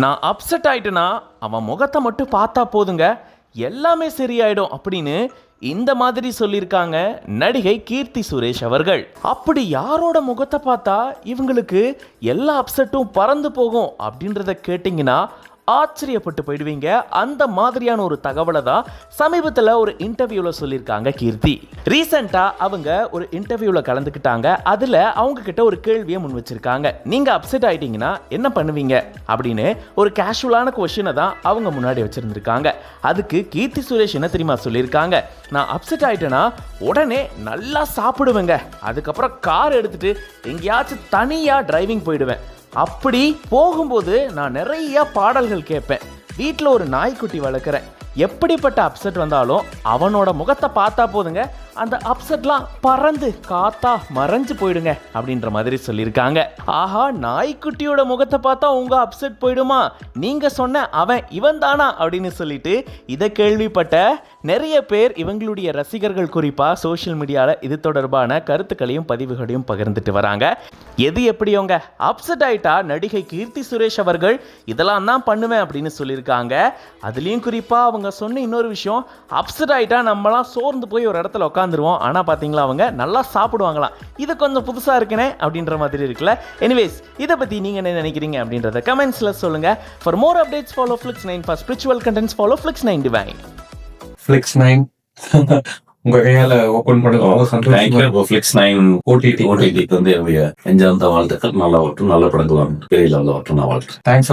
நான் அப்செட் ஆயிட்டேனா அவன் முகத்தை மட்டும் பார்த்தா போதுங்க, எல்லாமே சரியாயிடும் அப்படின்னு இந்த மாதிரி சொல்லியிருக்காங்க நடிகை கீர்த்தி சுரேஷ் அவர்கள். அப்படி யாரோட முகத்தை பார்த்தா இவங்களுக்கு எல்லா அப்செட்டும் பறந்து போகும் அப்படின்றத கேட்டிங்கன்னா ஆச்சரியப்பட்டு போயிடுவீங்க. அந்த மாதிரியான ஒரு தகவலை தான் சமீபத்தில் ஒரு இன்டர்வியூவில் சொல்லியிருக்காங்க கீர்த்தி. ரீசெண்டாக அவங்க ஒரு இன்டர்வியூவில் கலந்துக்கிட்டாங்க. அதில் அவங்க கிட்ட ஒரு கேள்வியை முன் வச்சிருக்காங்க. நீங்கள் அப்செட் ஆகிட்டீங்கன்னா என்ன பண்ணுவீங்க அப்படின்னு ஒரு கேஷுவலான கொஸ்டினை தான் அவங்க முன்னாடி வச்சுருந்துருக்காங்க. அதுக்கு கீர்த்தி சுரேஷ் என்ன தெரியுமா சொல்லியிருக்காங்க, நான் அப்செட் ஆகிட்டேன்னா உடனே நல்லா சாப்பிடுவேங்க, அதுக்கப்புறம் கார் எடுத்துகிட்டு எங்கேயாச்சும் தனியாக டிரைவிங் போயிடுவேன். அப்படி போகும்போது நான் நிறைய பாடல்கள் கேட்பேன். வீட்டில் ஒரு நாய்க்குட்டி வளர்க்குறேன். எப்படிப்பட்ட அப்செட் வந்தாலும் அவனோட முகத்தை பார்த்தா போதுங்க, அந்த அப்செட்லாம் பறந்து காத்தா மறைஞ்சு போயிடுங்க அப்படின்ற மாதிரி சொல்லியிருக்காங்க. ஆஹா, நாய்க்குட்டியோட முகத்தை பார்த்தா உங்க அப்செட் போயிடுமா, நீங்க சொன்ன அவன் இவன் தானா அப்படின்னு சொல்லிட்டு இதை கேள்விப்பட்ட நிறைய பேர் இவங்களுடைய ரசிகர்கள் குறிப்பா சோஷியல் மீடியாவில் இது தொடர்பான கருத்துக்களையும் பதிவுகளையும் பகிர்ந்துட்டு வராங்க. எது எப்படியோங்க, அப்செட் ஆயிட்டா நடிகை கீர்த்தி சுரேஷ் அவர்கள் இதெல்லாம் தான் பண்ணுவேன் அப்படின்னு சொல்லியிருக்காங்க. அதுலேயும் குறிப்பா அவங்க சொன்ன இன்னொரு விஷயம், அப்செட் ஆயிட்டா நம்மளாம் சோர்ந்து போய் ஒரு இடத்துல உட்காந்துருவோம், ஆனால் பார்த்தீங்களா அவங்க நல்லா சாப்பிடுவாங்களாம். இது கொஞ்சம் புதுசாக இருக்குனே அப்படின்ற மாதிரி இருக்குல்ல. எனிவேஸ், இதை பற்றி நீங்கள் என்ன நினைக்கிறீங்க அப்படின்றத கமெண்ட்ஸில் சொல்லுங்கள். For more updates follow Flix9. For spiritual contents follow Flix9 Divine. Flix9 உங்க கையால ஓபன் பண்ணுங்க. Flix9 OTT வந்து என்னுடைய நெஞ்சார்ந்த வாழ்த்துக்கள். நல்லா வரட்டும், நல்ல படங்கள் பெரிய லெவலில் வரட்டும். நான் வாழ்த்துறேன். தேங்க்ஸ்.